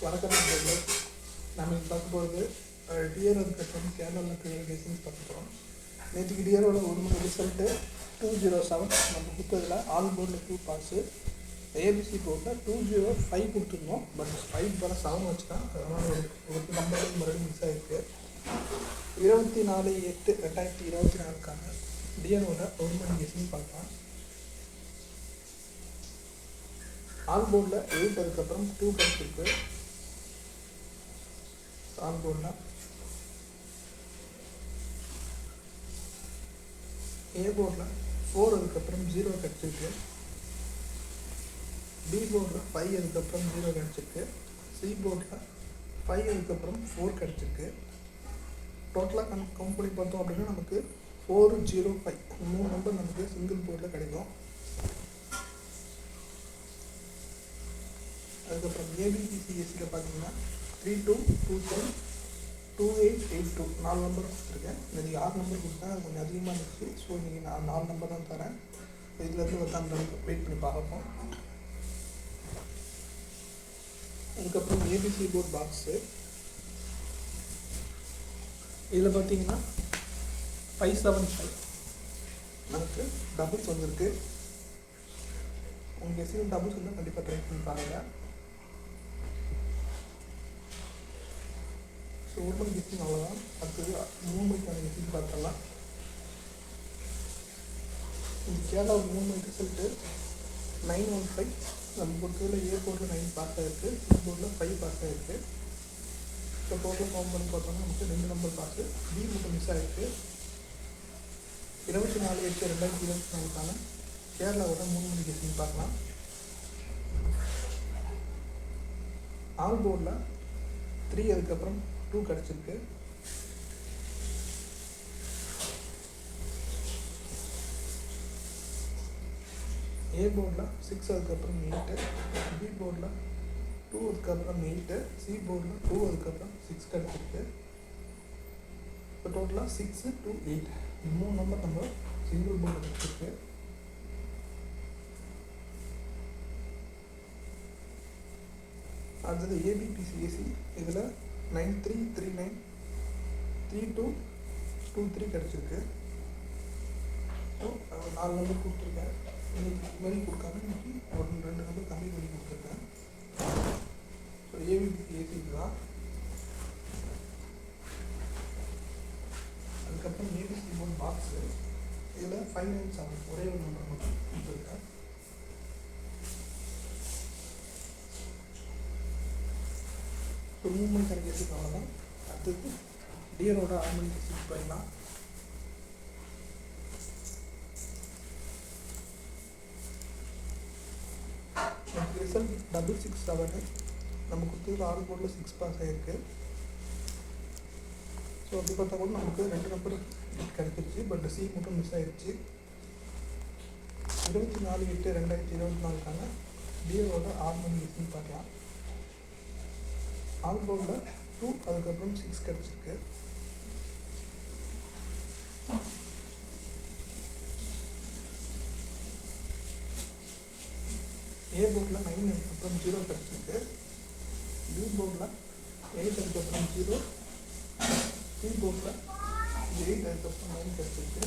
வணக்கம் நண்பர்களே. நம்ம இப்போ பார்க்க போகிறது டிஆர் அதுக்கப்புறம் கேரளாவில் கேசிங்ஸ் பார்க்க போகிறோம். நேற்றுக்கு டிஆரோட ஒரு மணி ரிசல்ட்டு 207 நம்ம கொடுத்ததில் ஆல் போர்டில் 2 பாஸு, ஏபிசி போர்டில் 205 கொடுத்துருந்தோம். பட் 5 வர 7 வச்சுதான், அதனால் ஒரு நம்பர் மறுபடியும் மிஸ் ஆகிருக்கு. 24/8/2024 டிஆரோட ஒரு மணி கேசிங் பார்க்கலாம். ஆல் போர்டில் 8 அதுக்கப்புறம் 2 கிடச்சிருக்கு. ஆல் போர்டில் ஏ போர்டில் 4 அதுக்கப்புறம் 0 கிடச்சிருக்கு. பி போர்டில் 5 அதுக்கப்புறம் 0 கிடச்சிருக்கு. சி போர்டில் 5 அதுக்கப்புறம் 4 கிடச்சிருக்கு. டோட்டலாக கவுண்ட் பண்ணி பார்த்தோம் அப்படின்னா நமக்கு 405 3 நம்பர் நமக்கு சிங்கிள் போர்டில் கிடைக்கும். அதுக்கப்புறம் ஏபிபிசிஎஸ்சியில் பார்த்தீங்கன்னா 3223 2882 4 நம்பர் கொடுத்துருக்கேன். இன்றைக்கி 6 நம்பர் கொடுத்தேன், அது கொஞ்சம் அதிகமாக இருந்துச்சு. ஸோ இன்றைக்கி நான் 4 நம்பர் தான் தரேன். இதுலேருந்து வந்து அந்த வெயிட் பண்ணி பார்ப்போம். அதுக்கப்புறம் ஏபிசி போர்ட் பாக்ஸு இதில் பார்த்தீங்கன்னா 575 நமக்கு டபுள்ஸ் வந்துருக்கு. உங்கள் எஸ்சியில் டபுள்ஸ் வந்து கண்டிப்பாக ட்ரை பண்ணி பாருங்கள். ஸோ ஒரு மணி கெஸ்டிங் அவ்வளோதான். அடுத்தது 3 மணிக்கான கெஸ்டிங் பார்த்துடலாம். இந்த கேரளாவுக்கு 3 மணி ரிசல்ட்டு 915 நம்ம பொறுத்தவரையில் ஏ போர்டில் 9 பாஸ் ஆகிருக்கு, சி போர்டில் 5 பாஸ் ஆகிருக்கு. ஸோ டோட்டல் கவுண்ட் பண்ணி பார்த்தோம்னா நமக்கு 2 நம்பர் பாஸு, பி மட்டும் மிஸ் ஆகிருக்கு. 24/8/2024 கேரளாவோட 3 மணி கெஸ்டிங் பார்க்கலாம். ஆல் போர்டில் 3 அதுக்கப்புறம் 2 கிடச்சிருக்கு. ஏ போர்டில் 6 அதுக்கப்புறம் 8, பி போர்டில் 2 அதுக்கப்புறம் 8, சி போர்டில் 2 அதுக்கப்புறம் 6 கிடச்சிருக்கு. இப்போ டோட்டலாக 6 to 8 3 நம்பர் நம்ம சிங்கிள் போர்டில் கிடச்சிருக்கு. அடுத்தது ஏபிபிசிஎஸ்சி இதில் 9339 3223 கிடச்சிருக்கு. ஸோ 4 நம்பர் கொடுத்துருக்கேன். இன்னைக்கு மாதிரி கொடுக்காம இன்னைக்கு ஒரு 2 நம்பர் கம்மி பண்ணி கொடுத்துருக்கேன். ஸோ ஏபிபிசிஎஸ்சி இதுதான். அதுக்கப்புறம் ஏபிசி போர்ட் பாக்ஸு இதில் 597 ஒரே ஒரு நம்பர் மட்டும் கொடுத்துருக்கேன். ஸோ 3 மணி கணக்கு அவ்வளோதான். அடுத்தது டியரோட 6 மணிக்கு சிக்ஸ் போயிடலாம். ரிசல்ட் 667 நம்ம கொடுத்தது ஆல் போர்டில் 6 பாஸ் ஆகிருக்கு. ஸோ அப்படி பார்த்தா கூட நமக்கு 2 நம்பர் கிடச்சிருச்சு. பட் சி மட்டும் மிஸ் ஆகிடுச்சு. 24/8/2024 டியரோட 6 மணி கெஸ்டிங் பார்க்கலாம். ஆல் போர்டில் 2 அதுக்கப்புறம் 6 கிடச்சிருக்கு. ஏ போர்டில் 9 அதுக்கப்புறம் 0 கிடச்சிருக்கு. பி போர்டில் 8 அதுக்கப்புறம் 0, சி போர்டில் 8 அதுக்கப்புறம் 9 கிடச்சிருக்கு.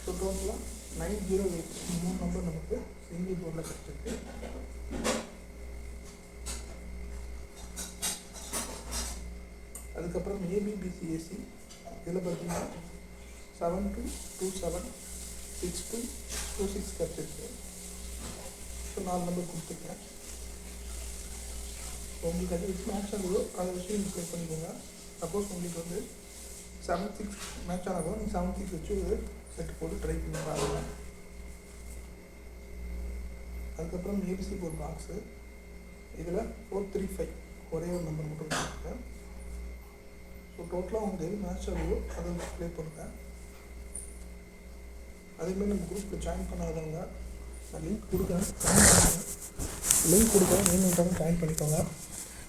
ஸோ டோட்டலாக 908 3 நம்பர் நமக்கு சிங்கிள் போர்டில் கிடச்சிருக்கு. அதுக்கப்புறம் ஏபிபிசிஎஸ்சி இதில் பார்த்தீங்கன்னா 7227 6226 கிடச்சிருக்கு. ஸோ 4 நம்பர் கொடுத்துருக்கேன். ஸோ உங்களுக்கு அது வச்சு மேட்ச் ஆகுதோ அதை வச்சு நீங்கள் ப்ளே பண்ணிக்கோங்க. சப்போஸ் உங்களுக்கு வந்து 7-6 மேட்ச் ஆனாலும் நீங்கள் 7-6 வச்சு ஒரு செட்டு போட்டு ட்ரை பண்ணி பாருங்க. அதுக்கப்புறம் ஏபிசி போர்ட் பாக்ஸு இதில் 435 ஒரே ஒரு நம்பர் மட்டும் கொடுத்துருக்கேன். ஸோ டோட்டலாக உங்களுக்கு எது மேட்ச் ஆகுதோ அதை ப்ளே பண்ணுங்கள். அதேமாதிரி நம்ம குரூப்பில் ஜாயின் பண்ணாதவங்க நான் லிங்க் கொடுக்குறேன், வேணுன்றாலும் ஜாயின் பண்ணிக்கோங்க.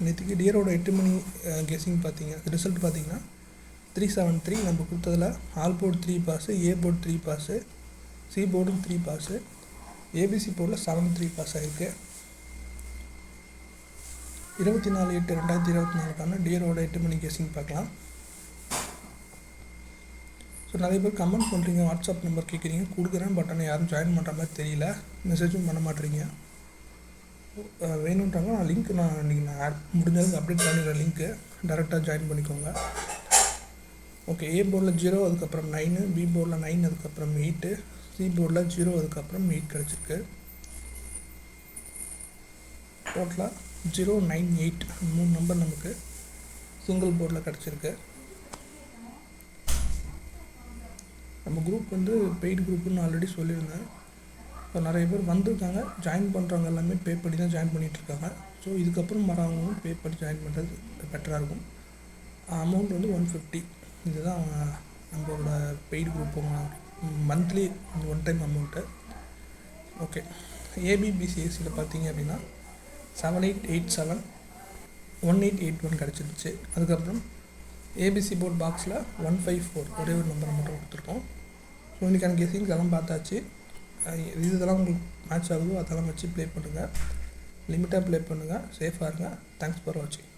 நேற்றுக்கு டியரோட 8 மணி கெஸ்ஸிங் பார்த்தீங்க, ரிசல்ட் பார்த்தீங்கன்னா 373 நம்ம கொடுத்ததில் all board 3 pass, A board 3 pass, C போர்டும் 3 பாஸு, ஏபிசி போர்டில் 73 பாஸ் ஆகிருக்கு. 24/8/2024 டியரோட 8 மணி கெஸிங் பார்க்கலாம். ஸோ நிறைய பேர் கமெண்ட் பண்ணுறீங்க, வாட்ஸ்அப் நம்பர் கேட்குறீங்க, கொடுக்குறேன். பட் ஆனால் யாரும் ஜாயின் பண்ணுற மாதிரி தெரியல, மெசேஜும் பண்ண மாட்டேறீங்க. வேணுன்றாங்க. நான் லிங்க் இன்றைக்கி நான் முடிஞ்சதுக்கு அப்டேட் பண்ணிடுறேன். லிங்க்கு டேரெக்டாக ஜாயின் பண்ணிக்கோங்க. ஓகே, ஏ போர்டில் 0, அதுக்கப்புறம் 9, பி போர்டில் 9, அதுக்கப்புறம் 8, சி போர்டில் 0, அதுக்கப்புறம் 8 கிடச்சிருக்கு. டோட்டலாக 0, 9, 8 3 நம்பர் நமக்கு சிங்கிள் போர்டில் கிடச்சிருக்கு. நம்ம குரூப் வந்து பெய்டு குரூப்புன்னு ஆல்ரெடி சொல்லியிருந்தேன். ஸோ நிறைய பேர் வந்திருக்காங்க, ஜாயின் பண்ணுறவங்க எல்லாமே பே பண்ணி தான் ஜாயின் பண்ணிகிட்ருக்காங்க. ஸோ இதுக்கப்புறம் வரவங்களும் பே பண்ணி ஜாயின் பண்ணுறது பெட்டராக இருக்கும். அமௌண்ட் வந்து 150. இதுதான் நம்மளோட paid group monthly one time amount. Okay, ஏபிபிசிஎஸ்சியில் பார்த்தீங்க அப்படின்னா 7887 1881 கிடச்சிருச்சு. அதுக்கப்புறம் ஏபிசி போர்ட் பாக்ஸில் 154 ஒரே ஒரு நம்பரை மட்டும் கொடுத்துருக்கோம். ஸோ இன்றைக்கான கெஸிங்ஸ் எல்லாம் பார்த்தாச்சு. இதெல்லாம் உங்களுக்கு மேட்ச் ஆகுதோ அதெல்லாம் வச்சு ப்ளே பண்ணுங்கள். லிமிட்டாக ப்ளே பண்ணுங்கள். சேஃபாக இருங்க. தேங்க்ஸ் ஃபார் வாட்சிங்.